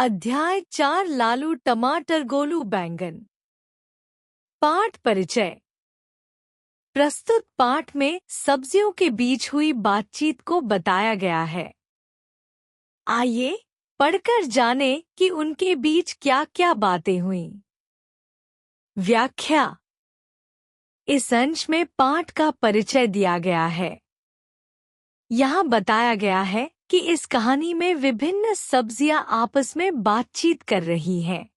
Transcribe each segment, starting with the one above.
अध्याय 4 लालू टमाटर गोलू बैंगन। पाठ परिचय। प्रस्तुत पाठ में सब्जियों के बीच हुई बातचीत को बताया गया है। आइए पढ़कर जाने कि उनके बीच क्या क्या बातें हुईं। व्याख्या। इस अंश में पाठ का परिचय दिया गया है। यहाँ बताया गया है कि इस कहानी में विभिन्न सब्जियां आपस में बातचीत कर रही हैं।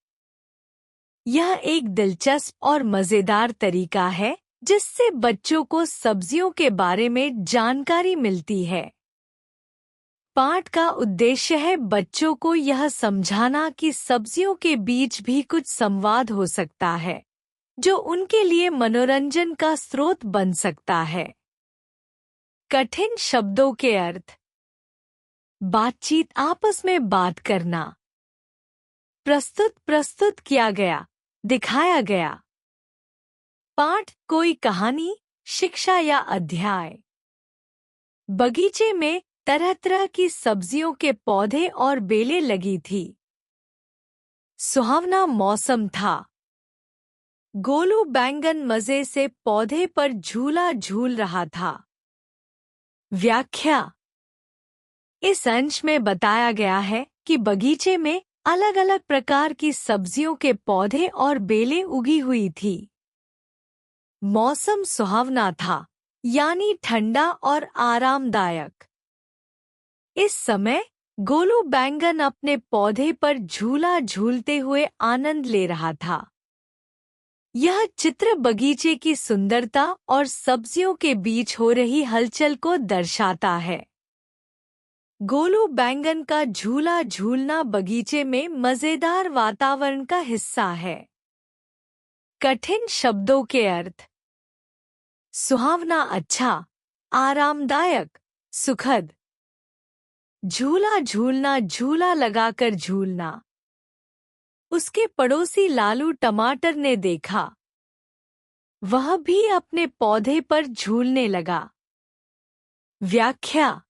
यह एक दिलचस्प और मज़ेदार तरीका है जिससे बच्चों को सब्जियों के बारे में जानकारी मिलती है। पाठ का उद्देश्य है बच्चों को यह समझाना कि सब्जियों के बीच भी कुछ संवाद हो सकता है जो उनके लिए मनोरंजन का स्रोत बन सकता है। कठिन शब्दों के अर्थ। बातचीत, आपस में बात करना। प्रस्तुत किया गया, दिखाया गया। पाठ, कोई कहानी, शिक्षा या अध्याय। बगीचे में तरह तरह की सब्जियों के पौधे और बेलें लगी थी। सुहावना मौसम था। गोलू बैंगन मजे से पौधे पर झूला झूल रहा था। व्याख्या। इस अंश में बताया गया है कि बगीचे में अलग अलग प्रकार की सब्जियों के पौधे और बेलें उगी हुई थी। मौसम सुहावना था, यानी ठंडा और आरामदायक। इस समय गोलू बैंगन अपने पौधे पर झूला झूलते हुए आनंद ले रहा था। यह चित्र बगीचे की सुंदरता और सब्जियों के बीच हो रही हलचल को दर्शाता है। गोलू बैंगन का झूला झूलना बगीचे में मजेदार वातावरण का हिस्सा है। कठिन शब्दों के अर्थ। सुहावना, अच्छा, आरामदायक, सुखद। झूला झूलना, झूला लगाकर झूलना। उसके पड़ोसी लालू टमाटर ने देखा। वह भी अपने पौधे पर झूलने लगा। व्याख्या।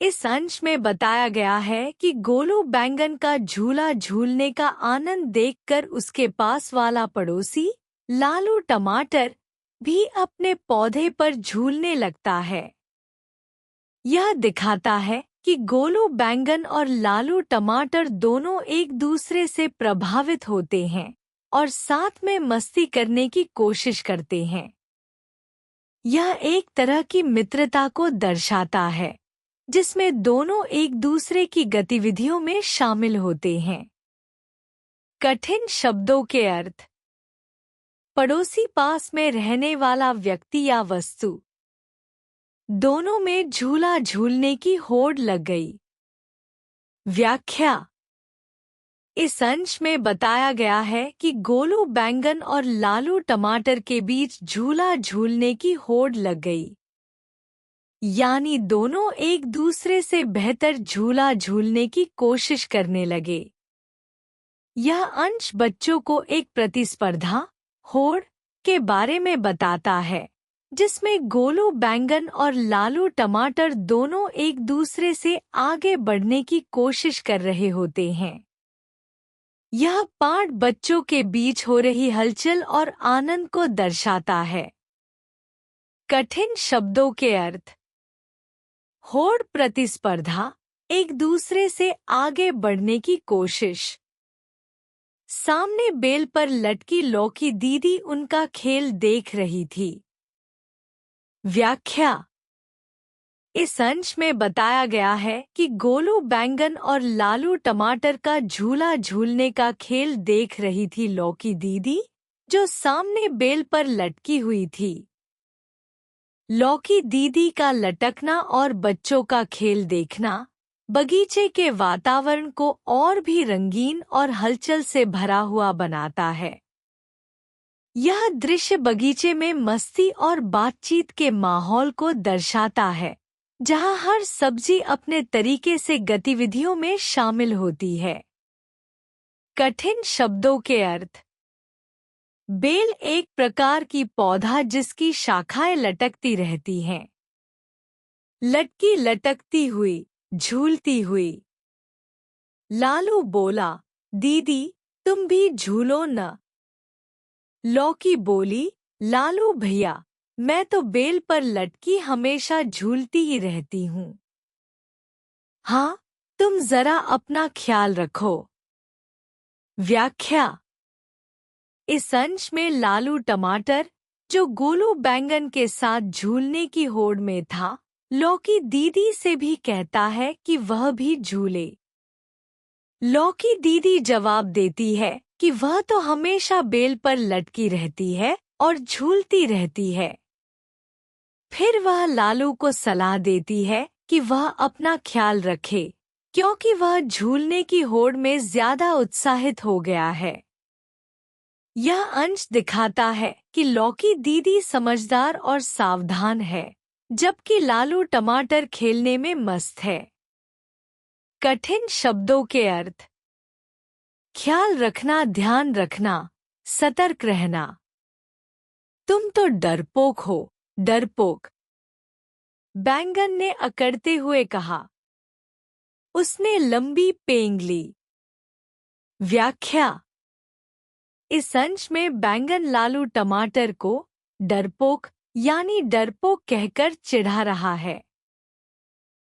इस अंश में बताया गया है कि गोलू बैंगन का झूला झूलने का आनंद देखकर उसके पास वाला पड़ोसी लालू टमाटर भी अपने पौधे पर झूलने लगता है। यह दिखाता है कि गोलू बैंगन और लालू टमाटर दोनों एक दूसरे से प्रभावित होते हैं और साथ में मस्ती करने की कोशिश करते हैं। यह एक तरह की मित्रता को दर्शाता है जिसमें दोनों एक दूसरे की गतिविधियों में शामिल होते हैं। कठिन शब्दों के अर्थ। पड़ोसी, पास में रहने वाला व्यक्ति या वस्तु। दोनों में झूला झूलने की होड़ लग गई। व्याख्या। इस अंश में बताया गया है कि गोलू बैंगन और लालू टमाटर के बीच झूला झूलने की होड़ लग गई, यानी दोनों एक दूसरे से बेहतर झूला झूलने की कोशिश करने लगे। यह अंश बच्चों को एक प्रतिस्पर्धा, होड़, के बारे में बताता है जिसमें गोलू बैंगन और लालू टमाटर दोनों एक दूसरे से आगे बढ़ने की कोशिश कर रहे होते हैं। यह पाठ बच्चों के बीच हो रही हलचल और आनंद को दर्शाता है। कठिन शब्दों के अर्थ। होड़, प्रतिस्पर्धा, एक दूसरे से आगे बढ़ने की कोशिश। सामने बेल पर लटकी लौकी दीदी उनका खेल देख रही थी। व्याख्या। इस अंश में बताया गया है कि गोलू बैंगन और लालू टमाटर का झूला झूलने का खेल देख रही थी लौकी दीदी, जो सामने बेल पर लटकी हुई थी। लौकी दीदी का लटकना और बच्चों का खेल देखना बगीचे के वातावरण को और भी रंगीन और हलचल से भरा हुआ बनाता है। यह दृश्य बगीचे में मस्ती और बातचीत के माहौल को दर्शाता है, जहां हर सब्जी अपने तरीके से गतिविधियों में शामिल होती है। कठिन शब्दों के अर्थ। बेल एक प्रकार की पौधा जिसकी शाखाएं लटकती रहती हैं। लटकी, लटकती हुई, झूलती हुई। लालू बोला, दीदी तुम भी झूलो न। लौकी बोली, लालू भैया मैं तो बेल पर लटकी हमेशा झूलती ही रहती हूँ। हाँ, तुम जरा अपना ख्याल रखो। व्याख्या। इस अंश में लालू टमाटर, जो गोलू बैंगन के साथ झूलने की होड़ में था, लौकी दीदी से भी कहता है कि वह भी झूले। लौकी दीदी जवाब देती है कि वह तो हमेशा बेल पर लटकी रहती है और झूलती रहती है। फिर वह लालू को सलाह देती है कि वह अपना ख्याल रखे, क्योंकि वह झूलने की होड़ में ज्यादा उत्साहित हो गया है। यह अंश दिखाता है कि लौकी दीदी समझदार और सावधान है, जबकि लालू टमाटर खेलने में मस्त है। कठिन शब्दों के अर्थ। ख्याल रखना, ध्यान रखना, सतर्क रहना। तुम तो डरपोक हो, डरपोक। बैंगन ने अकड़ते हुए कहा। उसने लंबी पेंग ली। व्याख्या। इस अंश में बैंगन लालू टमाटर को डरपोक यानी डरपोक कहकर चिढ़ा रहा है।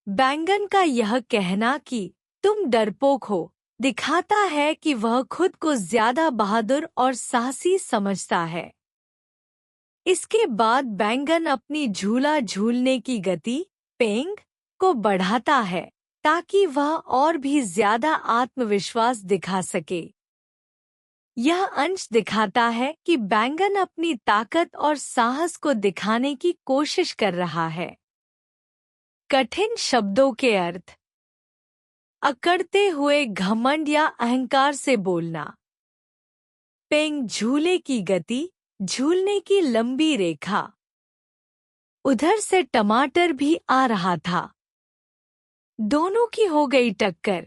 बैंगन का यह कहना कि तुम डरपोक हो दिखाता है कि वह खुद को ज्यादा बहादुर और साहसी समझता है। इसके बाद बैंगन अपनी झूला झूलने की गति पेंग को बढ़ाता है ताकि वह और भी ज्यादा आत्मविश्वास दिखा सके। यह अंश दिखाता है कि बैंगन अपनी ताकत और साहस को दिखाने की कोशिश कर रहा है। कठिन शब्दों के अर्थ। अकड़ते हुए, घमंड या अहंकार से बोलना। पेंग झूले की गति, झूलने की लंबी रेखा। उधर से टमाटर भी आ रहा था। दोनों की हो गई टक्कर।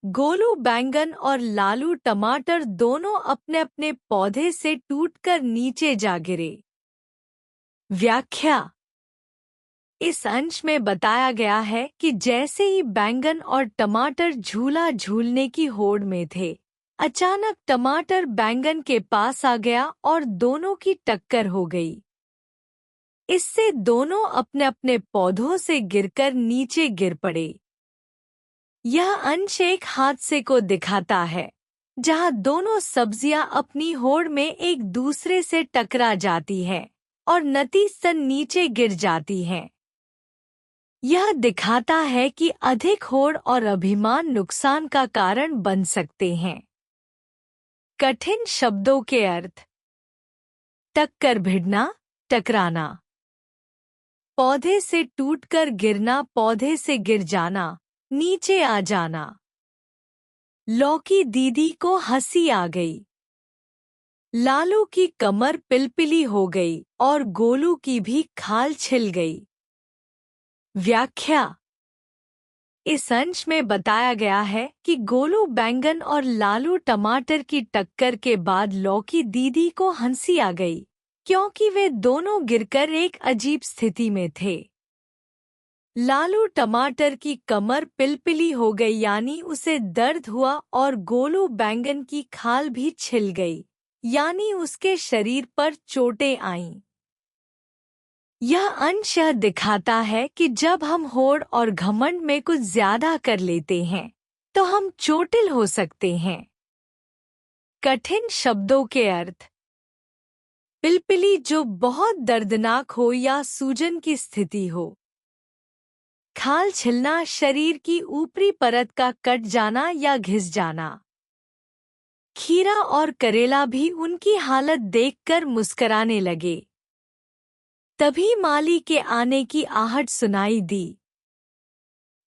गोलू बैंगन और लालू टमाटर दोनों अपने अपने पौधे से टूटकर नीचे जा गिरे। व्याख्या। इस अंश में बताया गया है कि जैसे ही बैंगन और टमाटर झूला झूलने की होड़ में थे, अचानक टमाटर बैंगन के पास आ गया और दोनों की टक्कर हो गई। इससे दोनों अपने अपने पौधों से गिरकर नीचे गिर पड़े। यह अंश एक हादसे को दिखाता है, जहां दोनों सब्जियां अपनी होड़ में एक दूसरे से टकरा जाती हैं और नतीजतन नीचे गिर जाती हैं। यह दिखाता है कि अधिक होड़ और अभिमान नुकसान का कारण बन सकते हैं। कठिन शब्दों के अर्थ। टक्कर, भिड़ना, टकराना। पौधे से टूटकर गिरना, पौधे से गिर जाना, नीचे आ जाना। लौकी दीदी को हंसी आ गई। लालू की कमर पिलपिली हो गई और गोलू की भी खाल छिल गई। व्याख्या। इस अंश में बताया गया है कि गोलू बैंगन और लालू टमाटर की टक्कर के बाद लौकी दीदी को हंसी आ गई, क्योंकि वे दोनों गिरकर एक अजीब स्थिति में थे। लालू टमाटर की कमर पिलपिली हो गई यानी उसे दर्द हुआ और गोलू बैंगन की खाल भी छिल गई यानी उसके शरीर पर चोटें आईं। यह अंश यह दिखाता है कि जब हम होड़ और घमंड में कुछ ज्यादा कर लेते हैं तो हम चोटिल हो सकते हैं। कठिन शब्दों के अर्थ। पिलपिली, जो बहुत दर्दनाक हो या सूजन की स्थिति हो। खाल छिलना, शरीर की ऊपरी परत का कट जाना या घिस जाना। खीरा और करेला भी उनकी हालत देखकर मुस्कराने लगे। तभी माली के आने की आहट सुनाई दी।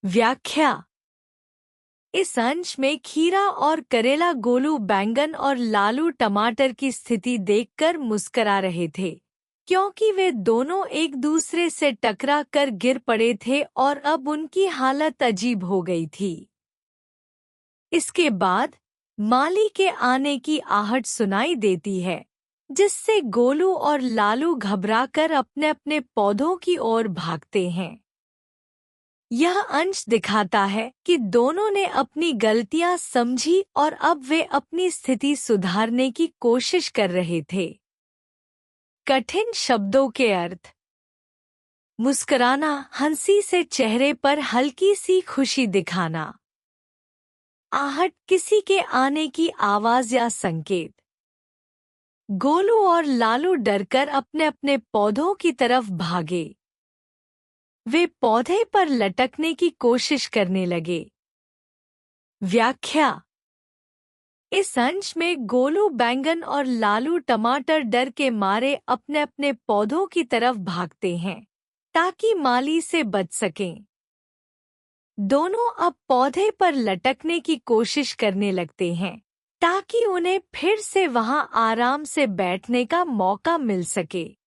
व्याख्या। इस अंश में खीरा और करेला गोलू बैंगन और लालू टमाटर की स्थिति देखकर मुस्करा रहे थे, क्योंकि वे दोनों एक दूसरे से टकरा कर गिर पड़े थे और अब उनकी हालत अजीब हो गई थी। इसके बाद माली के आने की आहट सुनाई देती है, जिससे गोलू और लालू घबराकर अपने अपने पौधों की ओर भागते हैं। यह अंश दिखाता है कि दोनों ने अपनी गलतियां समझी और अब वे अपनी स्थिति सुधारने की कोशिश कर रहे थे। कठिन शब्दों के अर्थ। मुस्कुराना, हंसी से चेहरे पर हल्की सी खुशी दिखाना। आहट, किसी के आने की आवाज या संकेत। गोलू और लालू डरकर अपने अपने पौधों की तरफ भागे। वे पौधे पर लटकने की कोशिश करने लगे। व्याख्या। इस अंश में गोलू बैंगन और लालू टमाटर डर के मारे अपने अपने पौधों की तरफ भागते हैं ताकि माली से बच सकें। दोनों अब पौधे पर लटकने की कोशिश करने लगते हैं ताकि उन्हें फिर से वहां आराम से बैठने का मौका मिल सके।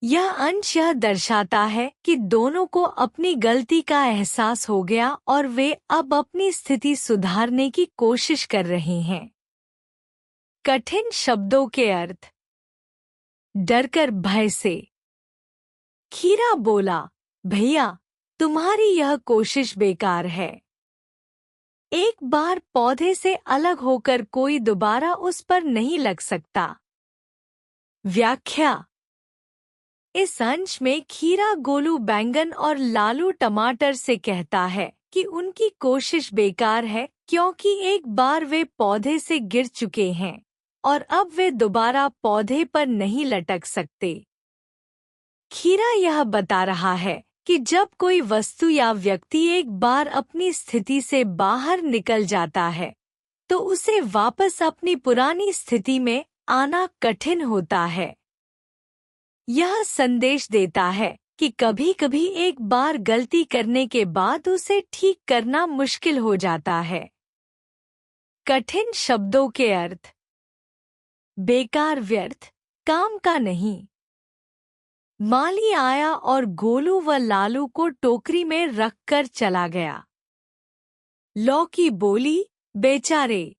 यह अंश यह दर्शाता है कि दोनों को अपनी गलती का एहसास हो गया और वे अब अपनी स्थिति सुधारने की कोशिश कर रहे हैं। कठिन शब्दों के अर्थ। डरकर, भय से। खीरा बोला, भैया, तुम्हारी यह कोशिश बेकार है। एक बार पौधे से अलग होकर कोई दोबारा उस पर नहीं लग सकता। व्याख्या। इस अंश में खीरा गोलू बैंगन और लालू टमाटर से कहता है कि उनकी कोशिश बेकार है क्योंकि एक बार वे पौधे से गिर चुके हैं और अब वे दोबारा पौधे पर नहीं लटक सकते। खीरा यह बता रहा है कि जब कोई वस्तु या व्यक्ति एक बार अपनी स्थिति से बाहर निकल जाता है तो उसे वापस अपनी पुरानी स्थिति में आना कठिन होता है। यह संदेश देता है कि कभी-कभी एक बार गलती करने के बाद उसे ठीक करना मुश्किल हो जाता है। कठिन शब्दों के अर्थ। बेकार, व्यर्थ, काम का नहीं। माली आया और गोलू व लालू को टोकरी में रखकर चला गया। लौकी बोली, बेचारे,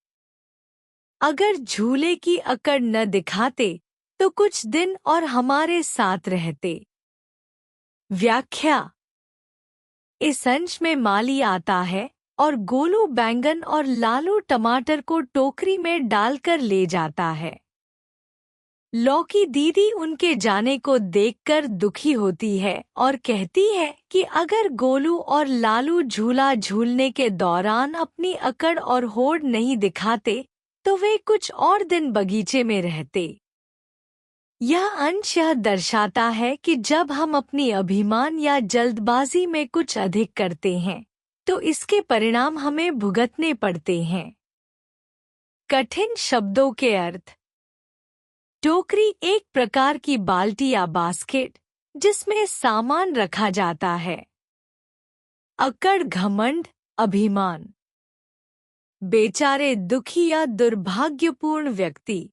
अगर झूले की अकड़ न दिखाते तो कुछ दिन और हमारे साथ रहते। व्याख्या। इस अंश में माली आता है और गोलू बैंगन और लालू टमाटर को टोकरी में डालकर ले जाता है। लौकी दीदी उनके जाने को देखकर दुखी होती है और कहती है कि अगर गोलू और लालू झूला झूलने के दौरान अपनी अकड़ और होड़ नहीं दिखाते तो वे कुछ और दिन बगीचे में रहते। यह अंश यह दर्शाता है कि जब हम अपनी अभिमान या जल्दबाजी में कुछ अधिक करते हैं तो इसके परिणाम हमें भुगतने पड़ते हैं। कठिन शब्दों के अर्थ। टोकरी एक प्रकार की बाल्टी या बास्केट जिसमें सामान रखा जाता है। अकड़, घमंड, अभिमान। बेचारे, दुखी या दुर्भाग्यपूर्ण व्यक्ति।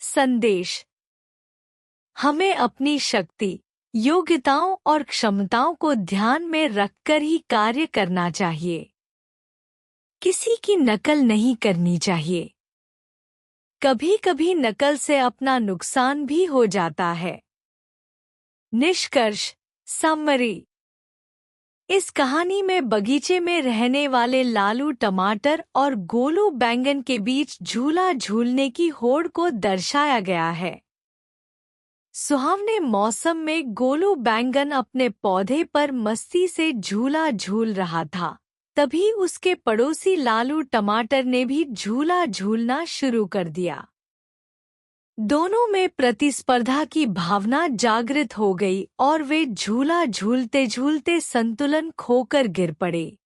संदेश। हमें अपनी शक्ति, योग्यताओं और क्षमताओं को ध्यान में रखकर ही कार्य करना चाहिए। किसी की नकल नहीं करनी चाहिए। कभी-कभी नकल से अपना नुकसान भी हो जाता है। निष्कर्ष, समरी। इस कहानी में बगीचे में रहने वाले लालू टमाटर और गोलू बैंगन के बीच झूला झूलने की होड़ को दर्शाया गया है। सुहावने मौसम में गोलू बैंगन अपने पौधे पर मस्ती से झूला झूल रहा था। तभी उसके पड़ोसी लालू टमाटर ने भी झूला झूलना शुरू कर दिया। दोनों में प्रतिस्पर्धा की भावना जागृत हो गई और वे झूला झूलते झूलते संतुलन खोकर गिर पड़े।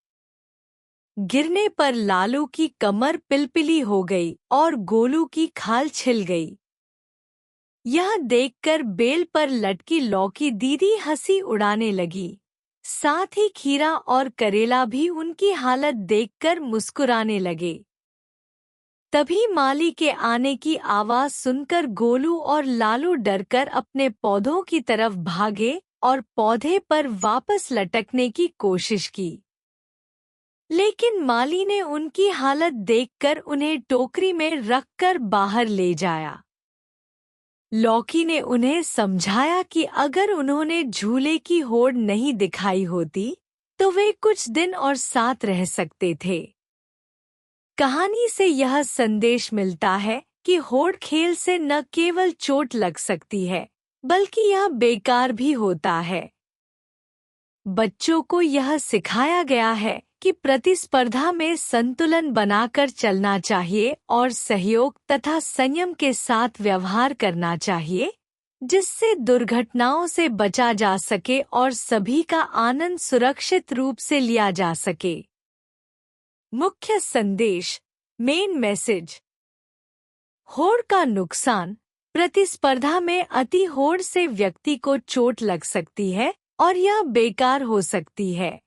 गिरने पर लालू की कमर पिलपिली हो गई और गोलू की खाल छिल गई। यह देखकर बेल पर लटकी लौकी दीदी हंसी उड़ाने लगी। साथ ही खीरा और करेला भी उनकी हालत देखकर मुस्कुराने लगे। तभी माली के आने की आवाज सुनकर गोलू और लालू डरकर अपने पौधों की तरफ भागे और पौधे पर वापस लटकने की कोशिश की। लेकिन माली ने उनकी हालत देखकर उन्हें टोकरी में रखकर बाहर ले जाया। लॉकी ने उन्हें समझाया कि अगर उन्होंने झूले की होड़ नहीं दिखाई होती तो वे कुछ दिन और साथ रह सकते थे। कहानी से यह संदेश मिलता है कि होड़ खेल से न केवल चोट लग सकती है बल्कि यह बेकार भी होता है। बच्चों को यह सिखाया गया है कि प्रतिस्पर्धा में संतुलन बनाकर चलना चाहिए और सहयोग तथा संयम के साथ व्यवहार करना चाहिए, जिससे दुर्घटनाओं से बचा जा सके और सभी का आनंद सुरक्षित रूप से लिया जा सके। मुख्य संदेश, मेन मैसेज। होड़ का नुकसान। प्रतिस्पर्धा में अति होड़ से व्यक्ति को चोट लग सकती है और यह बेकार हो सकती है।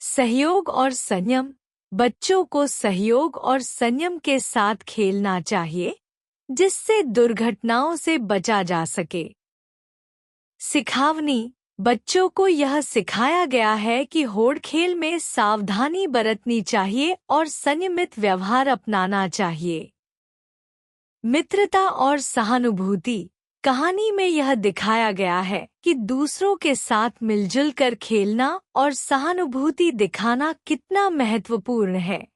सहयोग और संयम। बच्चों को सहयोग और संयम के साथ खेलना चाहिए, जिससे दुर्घटनाओं से बचा जा सके। सिखावनी। बच्चों को यह सिखाया गया है कि होड़ खेल में सावधानी बरतनी चाहिए और संयमित व्यवहार अपनाना चाहिए। मित्रता और सहानुभूति। कहानी में यह दिखाया गया है कि दूसरों के साथ मिलजुल कर खेलना और सहानुभूति दिखाना कितना महत्वपूर्ण है।